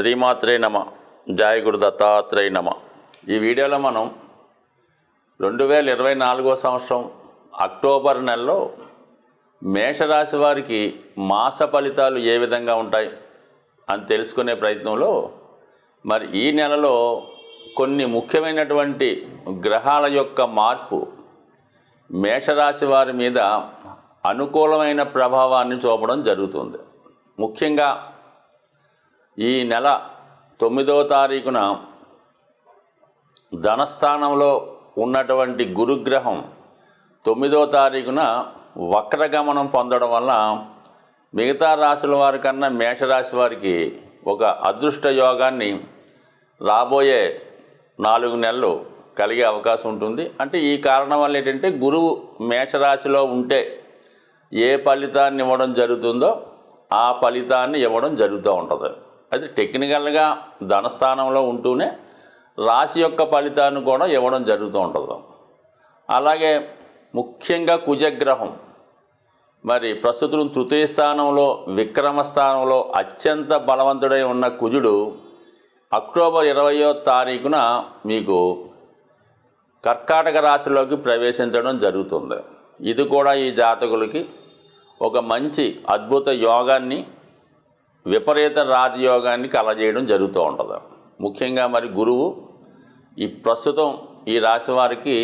శ్రీమాత్రే నమ. జయ గురు దత్తాత్రేయ నమ. ఈ వీడియోలో మనం 2024 సంవత్సరం అక్టోబర్ నెలలో మేషరాశి వారికి మాస ఫలితాలు ఏ విధంగా ఉంటాయి అని తెలుసుకునే ప్రయత్నంలో మరి ఈ నెలలో కొన్ని ముఖ్యమైనటువంటి గ్రహాల యొక్క మార్పు మేషరాశి వారి మీద అనుకూలమైన ప్రభావాన్ని చూపడం జరుగుతుంది. ముఖ్యంగా ఈ నెల 9వ తారీఖున ధనస్థానంలో ఉన్నటువంటి గురుగ్రహం 9వ తారీఖున వక్రగమనం పొందడం వల్ల మిగతా రాశుల వారి కన్నా మేషరాశి వారికి ఒక అదృష్ట యోగాన్ని రాబోయే 4 నెలలు కలిగే అవకాశం ఉంటుంది. అంటే ఈ కారణం వల్ల ఏంటంటే గురువు మేషరాశిలో ఉంటే ఏ ఫలితాన్ని ఇవ్వడం జరుగుతుందో ఆ ఫలితాన్ని ఇవ్వడం జరుగుతూ ఉంటుంది. అది టెక్నికల్గా ధనస్థానంలో ఉంటూనే రాశి యొక్క ఫలితాన్ని కూడా ఇవ్వడం జరుగుతూ ఉంటుంది. అలాగే ముఖ్యంగా కుజగ్రహం మరి ప్రస్తుతం తృతీయ స్థానంలో విక్రమ స్థానంలో అత్యంత బలవంతుడై ఉన్న కుజుడు అక్టోబర్ 20వ తారీఖున మీకు కర్కాటక రాశిలోకి ప్రవేశించడం జరుగుతుంది. ఇది కూడా ఈ జాతకులకి ఒక మంచి అద్భుత యోగాన్ని, విపరీత రాజయోగాన్ని కలజేయడం జరుగుతూ ఉంటుంది. ముఖ్యంగా మరి గురువు ఈ ప్రస్తుతం ఈ రాశి వారికి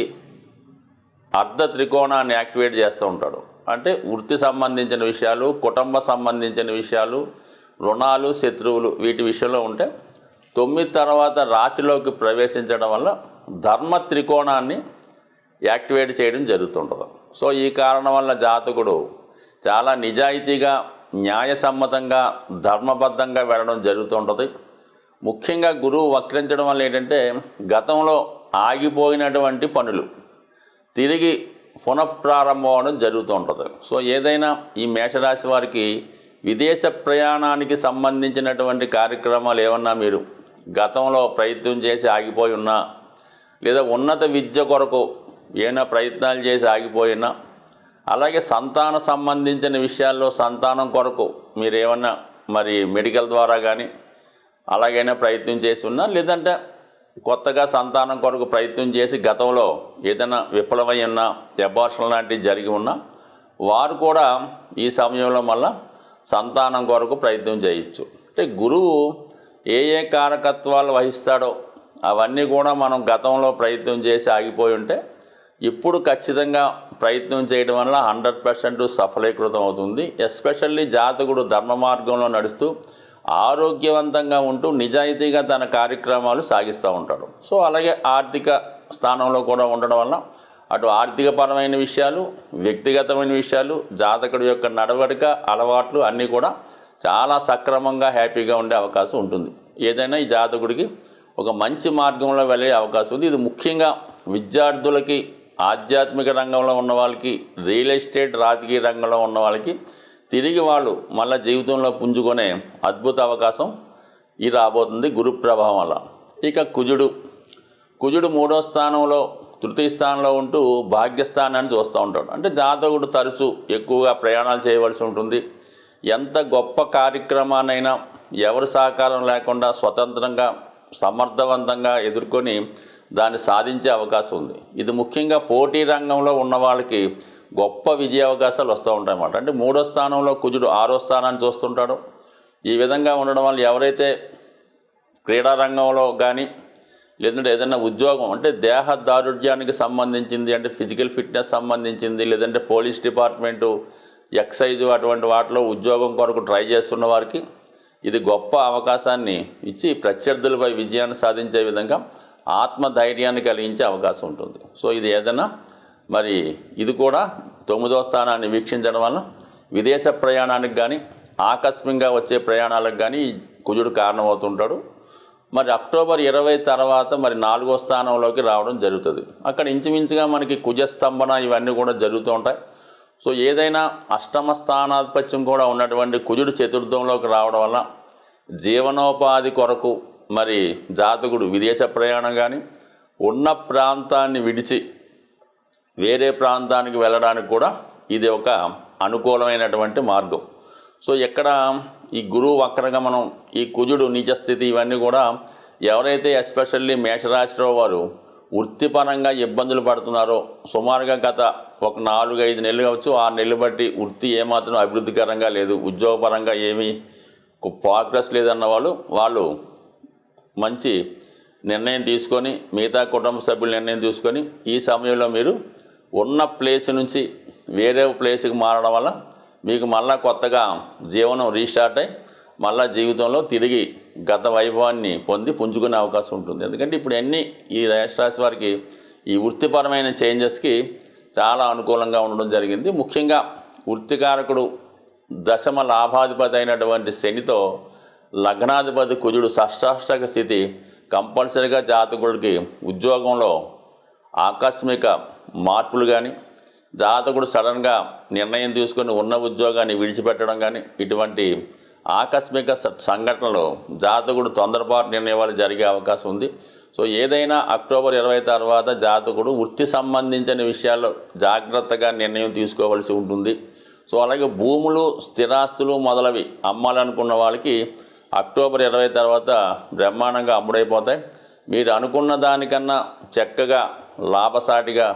అర్ధ త్రికోణాన్ని యాక్టివేట్ చేస్తూ ఉంటాడు. అంటే వృత్తి సంబంధించిన విషయాలు, కుటుంబ సంబంధించిన విషయాలు, రుణాలు, శత్రువులు వీటి విషయంలో ఉంటే 9 తర్వాత రాశిలోకి ప్రవేశించడం వల్ల ధర్మ త్రికోణాన్ని యాక్టివేట్ చేయడం జరుగుతుంటుంది. సో ఈ కారణం వల్ల జాతకుడు చాలా నిజాయితీగా, న్యాయసమ్మతంగా, ధర్మబద్ధంగా వెళ్ళడం జరుగుతుంటుంది. ముఖ్యంగా గురువు వక్రించడం వల్ల ఏంటంటే గతంలో ఆగిపోయినటువంటి పనులు తిరిగి పునఃప్రారంభం అవడం జరుగుతూ ఉంటుంది. సో ఏదైనా ఈ మేషరాశి వారికి విదేశ ప్రయాణానికి సంబంధించినటువంటి కార్యక్రమాలు ఏమన్నా మీరు గతంలో ప్రయత్నం చేసి ఆగిపోయి ఉన్నా, లేదా ఉన్నత విద్య కొరకు ఏమైనా ప్రయత్నాలు చేసి ఆగిపోయినా, అలాగే సంతాన సంబంధించిన విషయాల్లో సంతానం కొరకు మీరు ఏమన్నా మరి మెడికల్ ద్వారా కానీ అలాగైనా ప్రయత్నం చేసి ఉన్నా, లేదంటే కొత్తగా సంతానం కొరకు ప్రయత్నం చేసి గతంలో ఏదైనా విఫలమై ఉన్నా, అబార్షన్ లాంటివి జరిగి ఉన్నా, వారు కూడా ఈ సమయంలో మళ్ళా సంతానం కొరకు ప్రయత్నం చేయొచ్చు. అంటే గురువు ఏ ఏ కారకత్వాలు వహిస్తాడో అవన్నీ కూడా మనం గతంలో ప్రయత్నం చేసి ఆగిపోయి ఉంటే ఇప్పుడు ఖచ్చితంగా ప్రయత్నం చేయడం వల్ల 100% సఫలీకృతం అవుతుంది. ఎస్పెషల్లీ జాతకుడు ధర్మ మార్గంలో నడుస్తూ ఆరోగ్యవంతంగా ఉంటూ నిజాయితీగా తన కార్యక్రమాలు సాగిస్తూ ఉంటాడు. సో అలాగే ఆర్థిక స్థానంలో కూడా ఉండడం వల్ల అటు ఆర్థికపరమైన విషయాలు, వ్యక్తిగతమైన విషయాలు, జాతకుడి యొక్క నడవడిక, అలవాట్లు అన్నీ కూడా చాలా సక్రమంగా హ్యాపీగా ఉండే అవకాశం ఉంటుంది. ఏదైనా ఈ జాతకుడికి ఒక మంచి మార్గంలో వెళ్ళే అవకాశం ఉంది. ఇది ముఖ్యంగా విద్యార్థులకి, ఆధ్యాత్మిక రంగంలో ఉన్న వాళ్ళకి, రియల్ ఎస్టేట్, రాజకీయ రంగంలో ఉన్న వాళ్ళకి తిరిగి వాళ్ళు మళ్ళీ జీవితంలో పుంజుకునే అద్భుత అవకాశం ఇది రాబోతుంది గురు ప్రభావం వల్ల. ఇక కుజుడు 3వ స్థానంలో తృతీయ స్థానంలో ఉంటూ భాగ్యస్థానాన్ని చూస్తూ ఉంటాడు. అంటే జాతకుడు తరచూ ఎక్కువగా ప్రయాణాలు చేయవలసి ఉంటుంది. ఎంత గొప్ప కార్యక్రమాన్నైనా ఎవరి సహకారం లేకుండా స్వతంత్రంగా సమర్థవంతంగా ఎదుర్కొని దాన్ని సాధించే అవకాశం ఉంది. ఇది ముఖ్యంగా పోటీ రంగంలో ఉన్న వాళ్ళకి గొప్ప విజయ అవకాశాలు వస్తూ ఉంటాయన్నమాట. అంటే 3వ స్థానంలో కుజుడు 6వ స్థానాన్ని చూస్తుంటాడు. ఈ విధంగా ఉండడం వల్ల ఎవరైతే క్రీడా రంగంలో కానీ, లేదంటే ఏదైనా ఉద్యోగం అంటే దేహ దారుఢ్యానికి సంబంధించింది, అంటే ఫిజికల్ ఫిట్నెస్ సంబంధించింది, లేదంటే పోలీస్ డిపార్ట్మెంటు, ఎక్సైజు అటువంటి వాటిలో ఉద్యోగం కొరకు ట్రై చేస్తున్న వారికి ఇది గొప్ప అవకాశాన్ని ఇచ్చి ప్రత్యర్థులపై విజయాన్ని సాధించే విధంగా ఆత్మధైర్యాన్ని కలిగించే అవకాశం ఉంటుంది. సో ఇది ఏదైనా మరి ఇది కూడా 9వ స్థానాన్ని వీక్షించడం వల్ల విదేశ ప్రయాణానికి కానీ, ఆకస్మికంగా వచ్చే ప్రయాణాలకు కానీ కుజుడు కారణమవుతుంటాడు. మరి అక్టోబర్ 20 తర్వాత మరి 4వ స్థానంలోకి రావడం జరుగుతుంది. అక్కడ ఇంచుమించుగా మనకి కుజస్తంభన ఇవన్నీ కూడా జరుగుతూ ఉంటాయి. సో ఏదైనా అష్టమ స్థానాధిపత్యం కూడా ఉన్నటువంటి కుజుడు చతుర్థంలోకి రావడం వల్ల జీవనోపాధి కొరకు మరి జాతకుడు విదేశ ప్రయాణం కానీ, ఉన్న ప్రాంతాన్ని విడిచి వేరే ప్రాంతానికి వెళ్ళడానికి కూడా ఇది ఒక అనుకూలమైనటువంటి మార్గం. సో ఎక్కడ ఈ గురువు వక్రగమనం, ఈ కుజుడు నిజస్థితి, ఇవన్నీ కూడా ఎవరైతే ఎస్పెషల్లీ మేషరాశిలో వారు వృత్తిపరంగా ఇబ్బందులు పడుతున్నారో, సుమారుగా గత ఒక 4-5 నెలలు కావచ్చు, 6 నెలలు బట్టి వృత్తి ఏమాత్రం అభివృద్ధికరంగా లేదు, ఉద్యోగపరంగా ఏమీ ప్రోగ్రెస్ లేదన్న వాళ్ళు మంచి నిర్ణయం తీసుకొని, మిగతా కుటుంబ సభ్యుల నిర్ణయం తీసుకొని ఈ సమయంలో మీరు ఉన్న ప్లేస్ నుంచి వేరే ప్లేస్కి మారడం వల్ల మీకు మళ్ళా కొత్తగా జీవనం రీస్టార్ట్ అయ్యి మళ్ళా జీవితంలో తిరిగి గత వైభవాన్ని పొంది పుంజుకునే అవకాశం ఉంటుంది. ఎందుకంటే ఇప్పుడు ఈ మేషరాశి వారికి ఈ వృత్తిపరమైన చేంజెస్కి చాలా అనుకూలంగా ఉండడం జరిగింది. ముఖ్యంగా వృత్తికారకుడు దశమ లాభాధిపతి అయినటువంటి శనితో లగ్నాధిపతి కుజుడు షష్టాష్టక స్థితి కంపల్సరీగా జాతకుడికి ఉద్యోగంలో ఆకస్మిక మార్పులు కానీ, జాతకుడు సడన్గా నిర్ణయం తీసుకొని ఉన్న ఉద్యోగాన్ని విడిచిపెట్టడం కానీ, ఇటువంటి ఆకస్మిక సంఘటనలు జాతకుడు తొందరపాటు నిర్ణయాలు జరిగే అవకాశం ఉంది. సో ఏదైనా అక్టోబర్ 20 తర్వాత జాతకుడు వృత్తి సంబంధించిన విషయాల్లో జాగ్రత్తగా నిర్ణయం తీసుకోవాల్సి ఉంటుంది. సో అలాగే భూములు, స్థిరాస్తులు మొదలవి అమ్మాలనుకున్న వాళ్ళకి అక్టోబర్ 20 తర్వాత బ్రహ్మాండంగా అమ్ముడైపోతాయి. మీరు అనుకున్న దానికన్నా చక్కగా లాభసాటిగా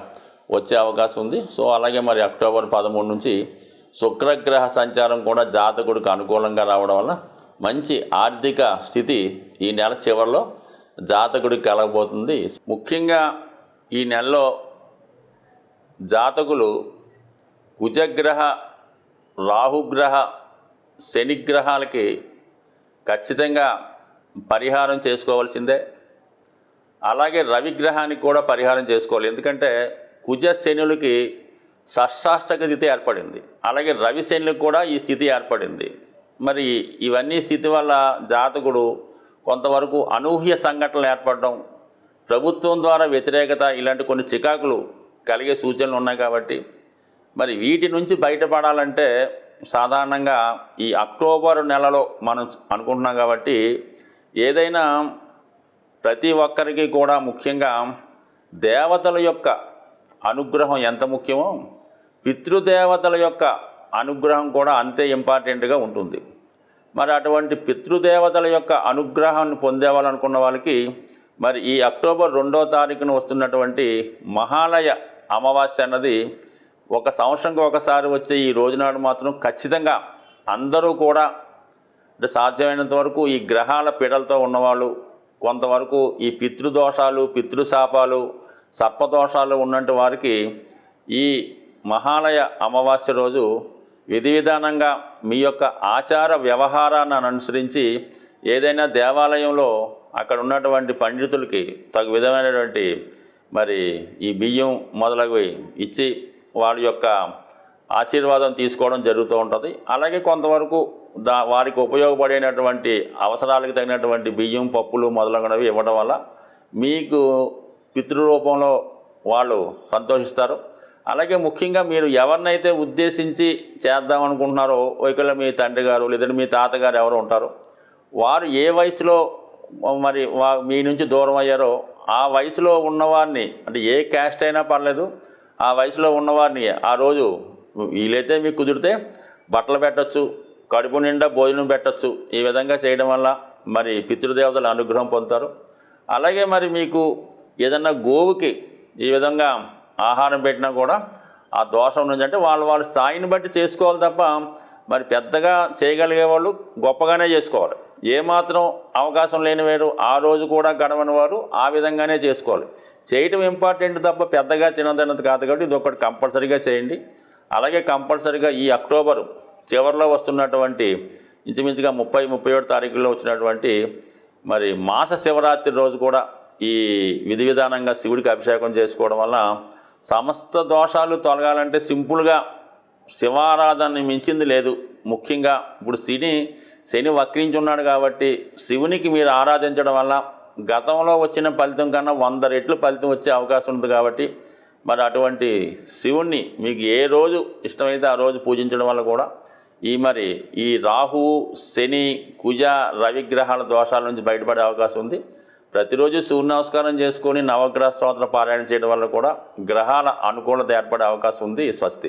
వచ్చే అవకాశం ఉంది. సో అలాగే మరి అక్టోబర్ 13 నుంచి శుక్రగ్రహ సంచారం కూడా జాతకుడికి అనుకూలంగా రావడం వల్ల మంచి ఆర్థిక స్థితి ఈ నెల చివరిలో జాతకుడికి కలగబోతుంది. ముఖ్యంగా ఈ నెలలో జాతకులు కుజగ్రహ, రాహుగ్రహ, శనిగ్రహాలకి ఖచ్చితంగా పరిహారం చేసుకోవాల్సిందే. అలాగే రవిగ్రహానికి కూడా పరిహారం చేసుకోవాలి. ఎందుకంటే కుజ శనులకి షష్టాష్టక స్థితి ఏర్పడింది, అలాగే రవి శనులకు కూడా ఈ స్థితి ఏర్పడింది. మరి ఇవన్నీ స్థితి వల్ల జాతకుడు కొంతవరకు అనూహ్య సంఘటనలు ఏర్పడడం, ప్రభుత్వం ద్వారా వ్యతిరేకత, ఇలాంటి కొన్ని చికాకులు కలిగే సూచనలు ఉన్నాయి. కాబట్టి మరి వీటి నుంచి బయటపడాలంటే సాధారణంగా ఈ అక్టోబర్ నెలలో మనం అనుకుంటున్నాం. కాబట్టి ఏదైనా ప్రతి ఒక్కరికి కూడా ముఖ్యంగా దేవతల యొక్క అనుగ్రహం ఎంత ముఖ్యమో పితృదేవతల యొక్క అనుగ్రహం కూడా అంతే ఇంపార్టెంట్గా ఉంటుంది. మరి అటువంటి పితృదేవతల యొక్క అనుగ్రహాన్ని పొందేవాలనుకున్న వాళ్ళకి మరి ఈ అక్టోబర్ 2వ తారీఖున వస్తున్నటువంటి మహాలయ అమావాస్య అన్నది ఒక సంవత్సరంకి ఒకసారి వచ్చే ఈ రోజునాడు మాత్రం ఖచ్చితంగా అందరూ కూడా అంటే సాధ్యమైనంత వరకు ఈ గ్రహాల పీడలతో ఉన్నవాళ్ళు, కొంతవరకు ఈ పితృదోషాలు, పితృశాపాలు, సర్పదోషాలు ఉన్నట్టు వారికి ఈ మహాలయ అమావాస్య రోజు విధి విధానంగా మీ యొక్క ఆచార వ్యవహారాన్ని అనుసరించి ఏదైనా దేవాలయంలో అక్కడ ఉన్నటువంటి పండితులకి తగు విధమైనటువంటి మరి ఈ బియ్యం మొదలగువి ఇచ్చి వాళ్ళ యొక్క ఆశీర్వాదం తీసుకోవడం జరుగుతూ ఉంటుంది. అలాగే కొంతవరకు వారికి ఉపయోగపడేటటువంటి అవసరాలకు తగినటువంటి బియ్యం, పప్పులు మొదలగునవి ఇవ్వడం వల్ల మీకు పితృరూపంలో వాళ్ళు సంతోషిస్తారు. అలాగే ముఖ్యంగా మీరు ఎవరినైతే ఉద్దేశించి చేద్దామనుకుంటున్నారో, ఒకవేళ మీ తండ్రి గారు లేదంటే మీ తాతగారు ఎవరు ఉంటారో వారు ఏ వయసులో మరి మీ నుంచి దూరం అయ్యారో ఆ వయసులో ఉన్నవారిని, అంటే ఏ క్యాస్ట్ అయినా పర్లేదు, ఆ వయసులో ఉన్నవారిని ఆ రోజు వీలైతే మీకు కుదిరితే బట్టలు పెట్టచ్చు, కడుపు నిండా భోజనం పెట్టచ్చు. ఈ విధంగా చేయడం వల్ల మరి పితృదేవతల అనుగ్రహం పొందుతారు. అలాగే మరి మీకు ఏదన్నా గోవుకి ఈ విధంగా ఆహారం పెట్టినా కూడా ఆ దోషం నుంచి అంటే వాళ్ళ స్థాయిని బట్టి చేసుకోవాలి తప్ప మరి పెద్దగా చేయగలిగే వాళ్ళు గొప్పగానే చేసుకోవాలి. ఏమాత్రం అవకాశం లేని వారు ఆ రోజు కూడా గడవని వారు ఆ విధంగానే చేసుకోవాలి. చేయటం ఇంపార్టెంట్ తప్ప పెద్దగా చిన్నదన్నది కాదు. కాబట్టి ఇది ఒకటి కంపల్సరీగా చేయండి. అలాగే కంపల్సరీగా ఈ అక్టోబర్ చివరిలో వస్తున్నటువంటి ఇంచుమించుగా 30-31 తారీఖుల్లో వచ్చినటువంటి మరి మాస శివరాత్రి రోజు కూడా ఈ విధి విధానంగా శివుడికి అభిషేకం చేసుకోవడం వల్ల సమస్త దోషాలు తొలగాలంటే సింపుల్గా శివారాధనని మించింది లేదు. ముఖ్యంగా ఇప్పుడు శని వక్రించి ఉన్నాడు కాబట్టి శివునికి మీరు ఆరాధించడం వల్ల గతంలో వచ్చిన ఫలితం కన్నా 100 రెట్లు ఫలితం వచ్చే అవకాశం ఉంది. కాబట్టి మరి అటువంటి శివుణ్ణి మీకు ఏ రోజు ఇష్టమైతే ఆ రోజు పూజించడం వల్ల కూడా ఈ రాహువు, శని, కుజ, రవిగ్రహాల దోషాల నుంచి బయటపడే అవకాశం ఉంది. ప్రతిరోజు సూర్య నమస్కారం చేసుకొని నవగ్రహ స్తోత్ర పారాయణ చేయడం వల్ల కూడా గ్రహాల అనుకూలత ఏర్పడే అవకాశం ఉంది. స్వస్తి.